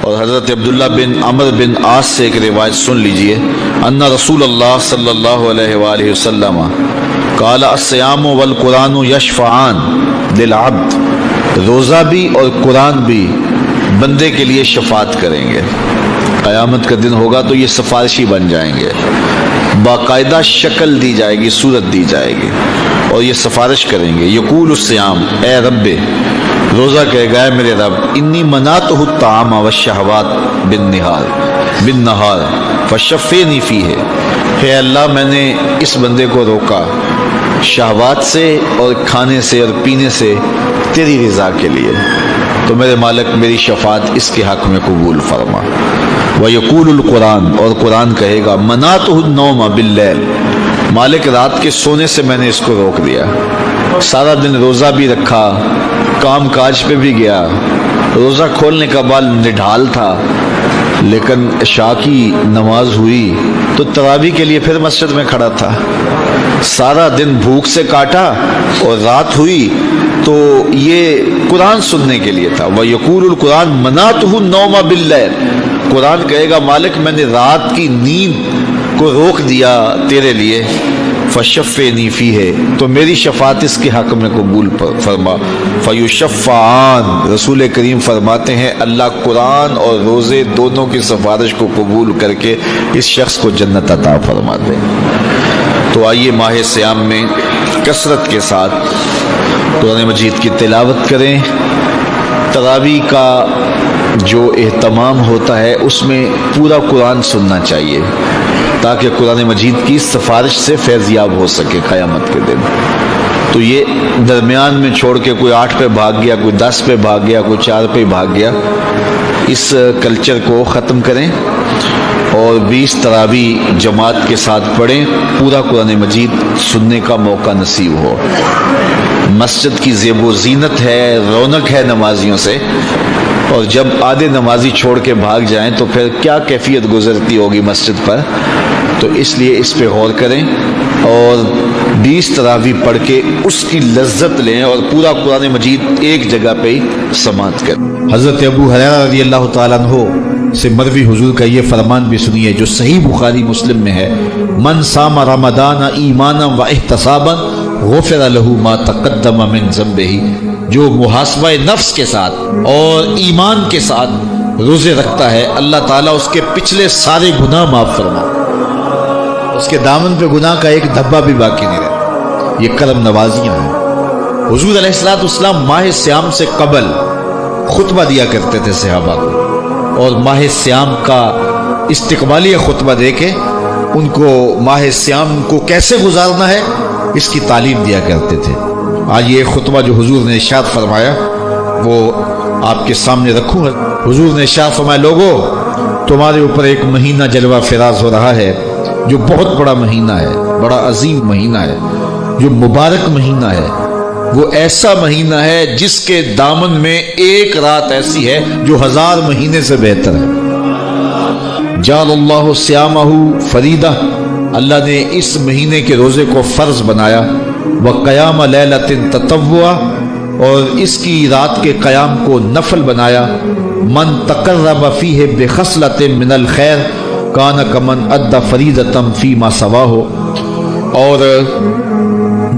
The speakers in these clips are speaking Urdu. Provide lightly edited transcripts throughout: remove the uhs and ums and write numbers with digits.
اور حضرت عبداللہ بن عمر بن عاص سے ایک روایت سن لیجئے، ان رسول اللہ صلی اللہ علیہ وآلہ وسلم قال الصیام والقرآن یشفعان للعبد، روزہ بھی اور قرآن بھی بندے کے لیے شفاعت کریں گے۔ قیامت کا دن ہوگا تو یہ سفارشی بن جائیں گے، باقاعدہ شکل دی جائے گی، صورت دی جائے گی، اور یہ سفارش کریں گے۔ یقول الصیام، اے رب، روزہ کہے گا اے میرے رب، انی منعتہ الطعام والشہوات بالنہار فشفینی فیہ، اے اللہ میں نے اس بندے کو روکا شہوات سے اور کھانے سے اور پینے سے تیری رضا کے لیے، تو میرے مالک میری شفاعت اس کے حق میں قبول فرما۔ وَيَقُولُ القرآن، اور قرآن کہے گا مَنَعْتُهُ النَّوْمَ بِاللَّيْلِ، مالک رات کے سونے سے میں نے اس کو روک دیا، سارا دن روزہ بھی رکھا، کام کاج پہ بھی گیا، روزہ کھولنے کا بال نڈھال تھا، لیکن عشاء کی نماز ہوئی تو تراویح کے لیے پھر مسجد میں کھڑا تھا، سارا دن بھوک سے کاٹا اور رات ہوئی تو یہ قرآن سننے کے لیے تھا۔ وَيَقُولُ القرآن مَنَعْتُهُ النَّوْمَ بِاللَّيْلِ، قرآن کہے گا مالک میں نے رات کی نیند کو روک دیا تیرے لیے، فشفینی فیہ، تو میری شفاعت اس کے حق میں قبول فرما۔ فیشفعان، رسول کریم فرماتے ہیں اللہ قرآن اور روزے دونوں کی سفارش کو قبول کر کے اس شخص کو جنت عطا فرما دے۔ تو آئیے ماہ صیام میں کثرت کے ساتھ قرآن مجید کی تلاوت کریں۔ تراویح کا جو اہتمام ہوتا ہے اس میں پورا قرآن سننا چاہیے تاکہ قرآن مجید کی سفارش سے فیض یاب ہو سکے قیامت کے دن۔ تو یہ درمیان میں چھوڑ کے کوئی 8 پہ بھاگ گیا، کوئی 10 پہ بھاگ گیا، کوئی 4 پہ بھاگ گیا، اس کلچر کو ختم کریں اور 20 تراویح جماعت کے ساتھ پڑھیں، پورا قرآن مجید سننے کا موقع نصیب ہو۔ مسجد کی زیب و زینت ہے، رونق ہے نمازیوں سے، اور جب آدھے نمازی چھوڑ کے بھاگ جائیں تو پھر کیا کیفیت گزرتی ہوگی مسجد پر۔ تو اس لیے اس پہ غور کریں اور 20 تراویح پڑھ کے اس کی لذت لیں اور پورا قرآن مجید ایک جگہ پہ ہی سماعت کریں۔ حضرت ابو ہریرہ رضی اللہ تعالیٰ عنہ سے مروی حضور کا یہ فرمان بھی سنیے جو صحیح بخاری مسلم میں ہے، من صام رمضان ایمانا و احتسابا غفر له ما تقدم من ذنبہ، جو محاسبہ نفس کے ساتھ اور ایمان کے ساتھ روزے رکھتا ہے اللہ تعالیٰ اس کے پچھلے سارے گناہ معاف فرما، اس کے دامن پہ گناہ کا ایک دھبا بھی باقی نہیں رہتا۔ یہ کرم نوازیاں ہیں۔ حضور علیہ السلام ماہ صیام سے قبل خطبہ دیا کرتے تھے صحابہ کو، اور ماہ صیام کا استقبالیہ خطبہ دے کے ان کو ماہ صیام کو کیسے گزارنا ہے اس کی تعلیم دیا کرتے تھے۔ آج یہ خطبہ جو حضور نے ارشاد فرمایا وہ آپ کے سامنے رکھوں۔ حضور نے ارشاد فرمایا، لوگو تمہارے اوپر ایک مہینہ جلوہ فراز ہو رہا ہے جو بہت بڑا مہینہ ہے، بڑا عظیم مہینہ ہے، جو مبارک مہینہ ہے، وہ ایسا مہینہ ہے جس کے دامن میں ایک رات ایسی ہے جو 1000 مہینے سے بہتر ہے۔ جعل اللہ صیامہ فریدہ، اللہ نے اس مہینے کے روزے کو فرض بنایا، وقیام لیلۃ تطوع، اور اس کی رات کے قیام کو نفل بنایا، من تقرب فیہ بخصلۃ من الخیر کان کمن ادى فریضۃ فیما سواہ، اور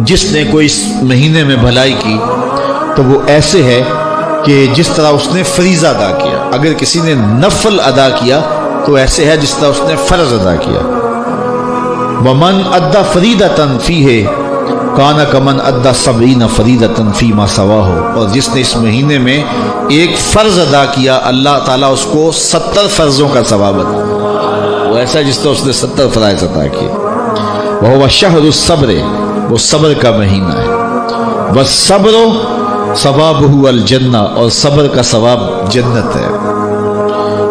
جس نے کوئی اس مہینے میں بھلائی کی تو وہ ایسے ہے کہ جس طرح اس نے فریضہ ادا کیا، اگر کسی نے نفل ادا کیا تو ایسے ہے جس طرح اس نے فرض ادا کیا۔ ومن ادى فریضۃ فیہ کان کمن ادى 70 فریضۃ فیما سواہ، اور جس نے اس مہینے میں ایک فرض ادا کیا اللہ تعالیٰ اس کو 70 فرضوں کا ثواب عطا، وہ ایسا ہے جس طرح اس نے 70 فرائض ادا کیے۔ وہو شہر الصبر، وہ صبر کا مہینہ ہے۔ والصبر ثوابہ الجنہ، اور صبر کا ثواب جنت ہے۔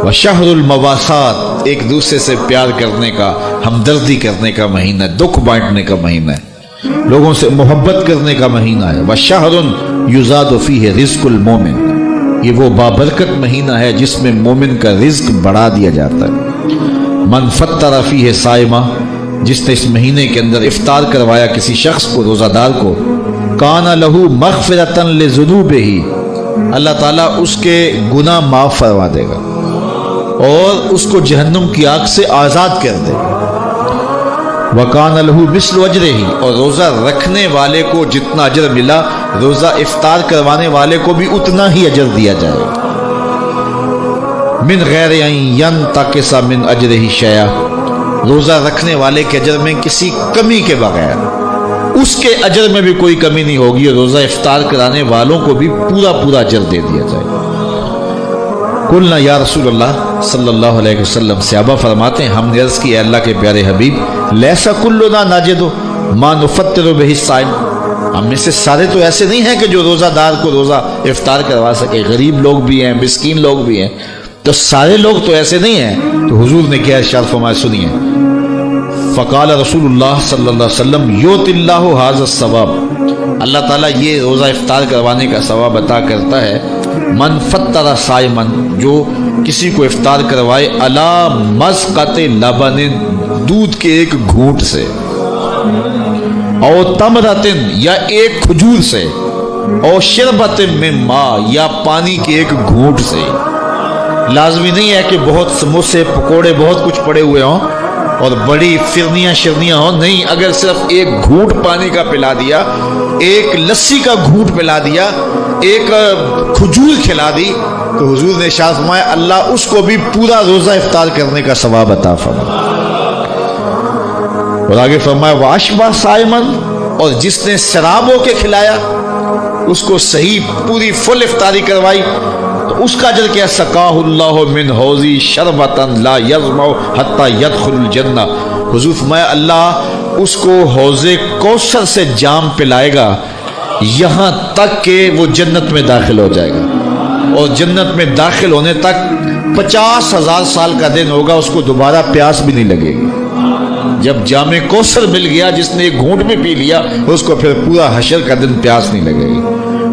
وشہر المواسات، ایک دوسرے سے پیار کرنے کا، ہمدردی کرنے کا مہینہ ہے، دکھ بانٹنے کا مہینہ ہے، لوگوں سے محبت کرنے کا مہینہ ہے۔ وشہر یزاد فیہ رزق المومن، یہ وہ بابرکت مہینہ ہے جس میں مومن کا رزق بڑھا دیا جاتا ہے۔ من فطر فیہ صائمہ، جس نے اس مہینے کے اندر افطار کروایا کسی شخص کو، روزہ دار کو، کان لہ مغفرۃ لذنوبہ، اللہ تعالیٰ اس کے گناہ معاف فرما دے گا۔ اور اس کو جہنم کی آگ سے آزاد کر دے. وَكَانَ لَهُ مِثْلُ أَجْرِهِ، اور روزہ رکھنے والے کو جتنا اجر ملا روزہ افطار کروانے والے کو بھی اتنا ہی اجر دیا جائے. من غیر ان ينتقص من اجرہ شیئا، روزہ رکھنے والے کے اجر میں کسی کمی کے بغیر، اس کے اجر میں بھی کوئی کمی نہیں ہوگی، اور روزہ افطار کرانے والوں کو بھی پورا پورا اجر دے دیا جائے. قلنا یا رسول اللہ صلی اللہ علیہ وسلم، صحابہ فرماتے ہیں ہم نے عرض کی اے اللہ کے پیارے حبیب، لیسا کلنا ناجد ما نفطر بہ الصائم، ہم میں سے سارے تو ایسے نہیں ہیں کہ جو روزہ دار کو روزہ افطار کروا سکے، غریب لوگ بھی ہیں، مسکین لوگ بھی ہیں، تو سارے لوگ تو ایسے نہیں ہیں. تو حضور نے کیا ارشاد فرمایا، سنیے. فقال رسول اللہ صلی اللہ علیہ وسلم یؤت اللہ ھذا الثواب، اللہ تعالیٰ یہ روزہ افطار کروانے کا ثواب عطا کرتا ہے من فطر صائما، جو کسی کو افطار کروائے علی مذقۃ لبن، دودھ کے ایک گھونٹ سے، او تمرۃ، یا ایک کھجور سے، او شربۃ من ماء، یا پانی کے ایک گھونٹ سے. لازمی نہیں ہے کہ بہت سموسے پکوڑے بہت کچھ پڑے ہوئے ہوں اور بڑی فرنیاں شرنیاں ہوں، نہیں، اگر صرف ایک گھونٹ پانی کا پلا دیا، ایک لسی کا گھونٹ پلا دیا، ایک کھجور کھلا دی، تو حضور نے ارشاد فرمایا اللہ اس کو بھی پورا روزہ افطار کرنے کا ثواب عطا فرمائے. اور آگے فرمایا واشبع صائمن، اور جس نے شراب ہو کے کھلایا، اس کو صحیح پوری فل افطاری کروائی، تو اس کا اجر کیا، سقاہ اللہ من حوضی شربتا لا یظمأ حتی یدخل الجنہ، حضور فرمایا اللہ اس کو حوض کوثر سے جام پلائے گا یہاں تک کہ وہ جنت میں داخل ہو جائے گا، اور جنت میں داخل ہونے تک 50,000 سال کا دن ہوگا، اس کو دوبارہ پیاس بھی نہیں لگے گی. جب جام کوثر مل گیا، جس نے ایک گھونٹ میں پی لیا، اس کو پھر پورا حشر کا دن پیاس نہیں لگے گی.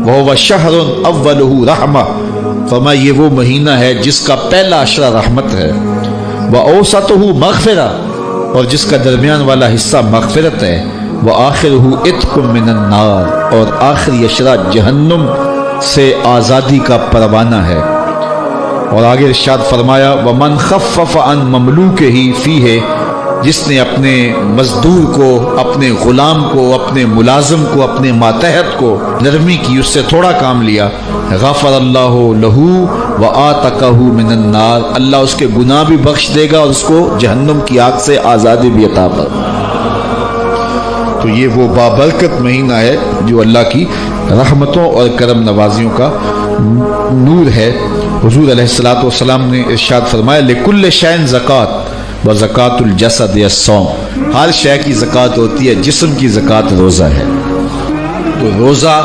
وَهُوَ شَهْرٌ أَوَّلُهُ رَحْمَةٌ، فرمایا یہ وہ مہینہ ہے جس کا پہلا عشرہ رحمت ہے. وَأَوْسَطُهُ مَغْفِرَةٌ، اور جس کا درمیان والا حصہ مغفرت ہے. وَآخِرُهُ عِتْقٌ مِّنَ النَّارِ، اور آخری عشرہ جہنم سے آزادی کا پروانہ ہے. اور آگے ارشاد فرمایا وَمَنْ خَفَّفَ عَنْ مَمْلُوكِهِ فِيهِ، جس نے اپنے مزدور کو، اپنے غلام کو، اپنے ملازم کو، اپنے ماتحت کو نرمی کی، اس سے تھوڑا کام لیا، غفر اللہ لہ وآتقہ من النار، اللہ اس کے گناہ بھی بخش دے گا اور اس کو جہنم کی آگ سے آزادی بھی عطا فرمائے. تو یہ وہ بابرکت مہینہ ہے جو اللہ کی رحمتوں اور کرم نوازیوں کا نور ہے. حضور علیہ الصلوۃ والسلام نے ارشاد فرمایا لکل شیء زکات وزکات الجسد الصوم، ہر شے کی زکات ہوتی ہے، جسم کی زکات روزہ ہے. تو روزہ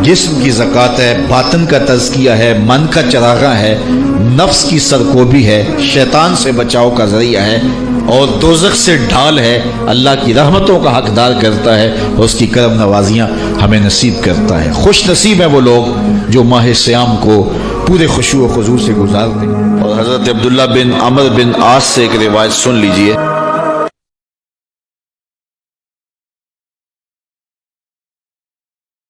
جسم کی زکات ہے، باطن کا تزکیہ ہے، من کا چراغاں ہے، نفس کی سرکوبی ہے، شیطان سے بچاؤ کا ذریعہ ہے، اور دوزخ سے ڈھال ہے، اللہ کی رحمتوں کا حقدار کرتا ہے، اور اس کی کرم نوازیاں ہمیں نصیب کرتا ہے. خوش نصیب ہیں وہ لوگ جو ماہ صیام کو پورے خشوع و خضوع سے گزارتے ہیں. اور حضرت عبداللہ بن عمرو بن عاص سے ایک روایت سن لیجئے.